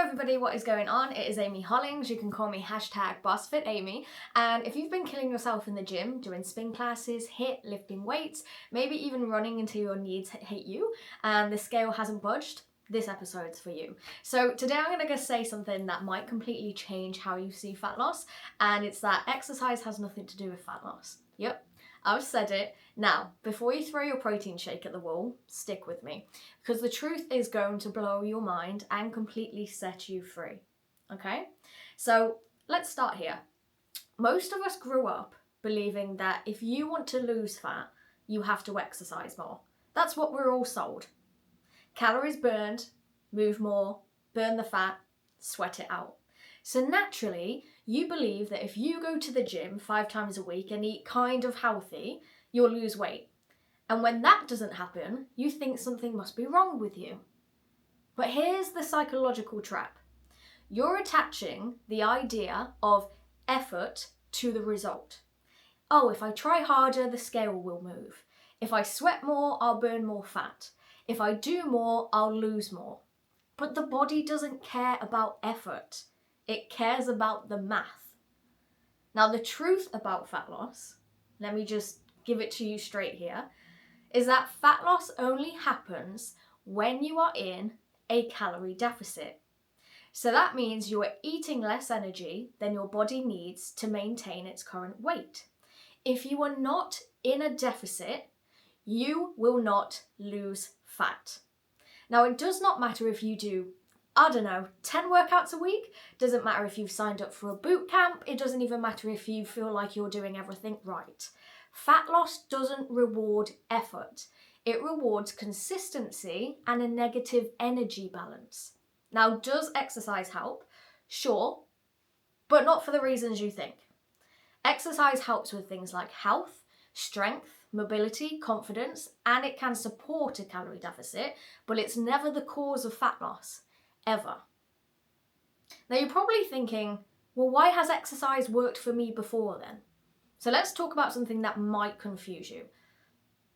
everybody, what is going on? It is Amy Hollings. You can call me #BossFitAmy. And if you've been killing yourself in the gym, doing spin classes, HIIT, lifting weights, maybe even running until your knees hate you, and the scale hasn't budged, this episode's for you. So today I'm going to say something that might completely change how you see fat loss, and it's that exercise has nothing to do with fat loss. Yep, I've said it. Now, before you throw your protein shake at the wall, stick with me, because the truth is going to blow your mind and completely set you free. Okay? So let's start here. Most of us grew up believing that if you want to lose fat, you have to exercise more. That's what we're all sold. Calories burned, move more, burn the fat, sweat it out. So naturally, you believe that if you go to the gym 5 times a week and eat kind of healthy, you'll lose weight. And when that doesn't happen, you think something must be wrong with you. But here's the psychological trap. You're attaching the idea of effort to the result. Oh, if I try harder, the scale will move. If I sweat more, I'll burn more fat. If I do more, I'll lose more. But the body doesn't care about effort. It cares about the math. Now, the truth about fat loss, let me just give it to you straight here, is that fat loss only happens when you are in a calorie deficit. So that means you are eating less energy than your body needs to maintain its current weight. If you are not in a deficit, you will not lose fat. Now, it does not matter if you do 10 workouts a week. Doesn't matter if you've signed up for a boot camp. It doesn't even matter if you feel like you're doing everything right. Fat loss doesn't reward effort. It rewards consistency and a negative energy balance. Now, does exercise help? Sure, but not for the reasons you think. Exercise helps with things like health, strength, mobility, confidence, and it can support a calorie deficit, but it's never the cause of fat loss, ever. Now, you're probably thinking, well, why has exercise worked for me before then? So let's talk about something that might confuse you.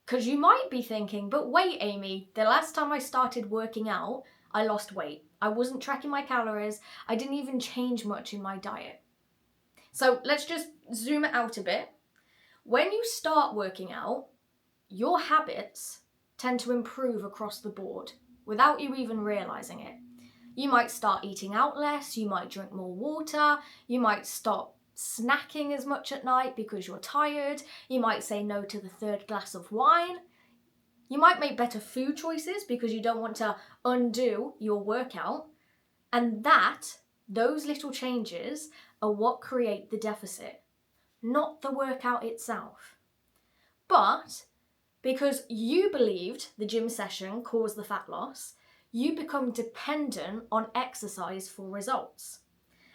Because you might be thinking, but wait, Amy, the last time I started working out, I lost weight. I wasn't tracking my calories. I didn't even change much in my diet. So let's just zoom it out a bit. When you start working out, your habits tend to improve across the board without you even realizing it. You might start eating out less, you might drink more water, you might stop snacking as much at night because you're tired, you might say no to the 3rd glass of wine, you might make better food choices because you don't want to undo your workout, and those little changes are what create the deficit, not the workout itself. But because you believed the gym session caused the fat loss, you become dependent on exercise for results.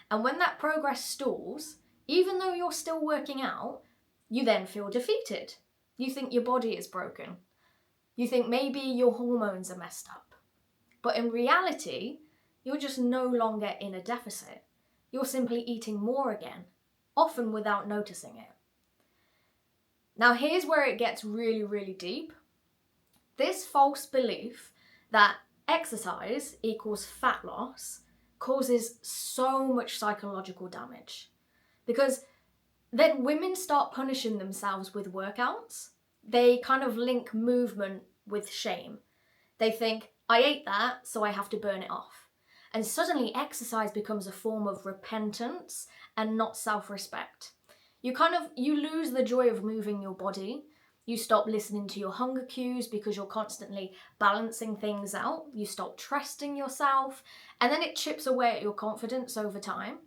And when that progress stalls, even though you're still working out, you then feel defeated. You think your body is broken. You think maybe your hormones are messed up. But in reality, you're just no longer in a deficit. You're simply eating more again, often without noticing it. Now, here's where it gets really, really deep. This false belief that exercise equals fat loss causes so much psychological damage. Because then women start punishing themselves with workouts. They kind of link movement with shame. They think, I ate that, so I have to burn it off. And suddenly exercise becomes a form of repentance and not self-respect. You lose the joy of moving your body. You stop listening to your hunger cues because you're constantly balancing things out. You stop trusting yourself, and then it chips away at your confidence over time.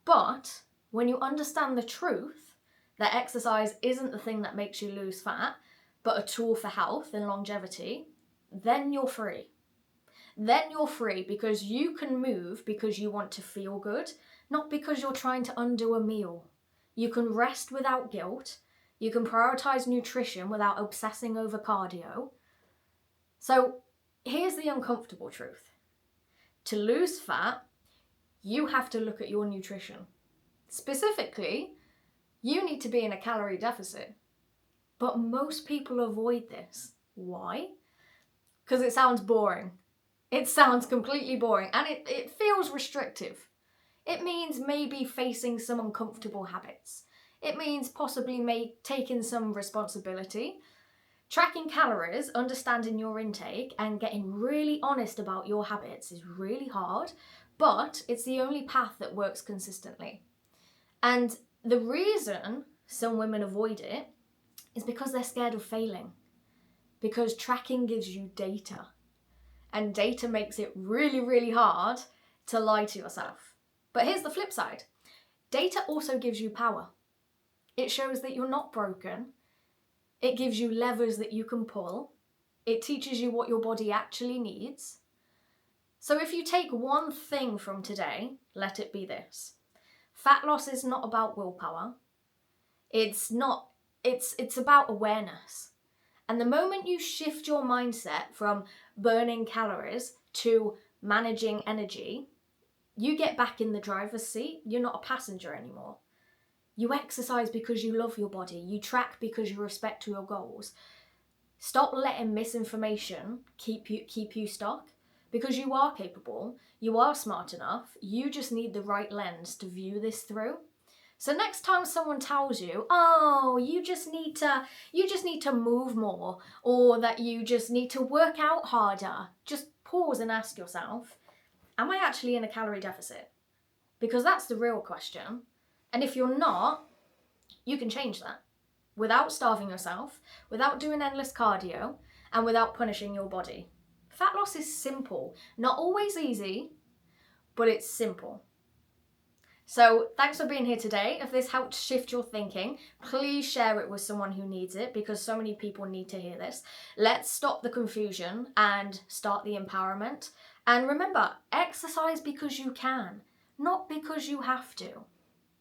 But when you understand the truth that exercise isn't the thing that makes you lose fat, but a tool for health and longevity, then you're free. Then you're free because you can move because you want to feel good, not because you're trying to undo a meal. You can rest without guilt. You can prioritize nutrition without obsessing over cardio. So here's the uncomfortable truth. To lose fat, you have to look at your nutrition. Specifically, you need to be in a calorie deficit. But most people avoid this. Why? Because it sounds boring. It sounds completely boring and it feels restrictive. It means maybe facing some uncomfortable habits. It means possibly taking some responsibility. Tracking calories, understanding your intake, and getting really honest about your habits is really hard, but it's the only path that works consistently. And the reason some women avoid it is because they're scared of failing. Because tracking gives you data, and data makes it really, really hard to lie to yourself. But here's the flip side. Data also gives you power. It shows that you're not broken. It gives you levers that you can pull. It teaches you what your body actually needs. So if you take one thing from today, let it be this. Fat loss is not about willpower. It's about awareness. And the moment you shift your mindset from burning calories to managing energy, you get back in the driver's seat. You're not a passenger anymore. You exercise because you love your body. You track because you respect your goals. Stop letting misinformation keep you stuck, because you are capable. You are smart enough. You just need the right lens to view this through. So next time someone tells you, oh, you just need to move more, or that you just need to work out harder, just pause and ask yourself, am I actually in a calorie deficit? Because that's the real question. And if you're not, you can change that without starving yourself, without doing endless cardio, and without punishing your body. Fat loss is simple, not always easy, but it's simple. So thanks for being here today. If this helped shift your thinking, please share it with someone who needs it, because so many people need to hear this. Let's stop the confusion and start the empowerment. And remember, exercise because you can, not because you have to.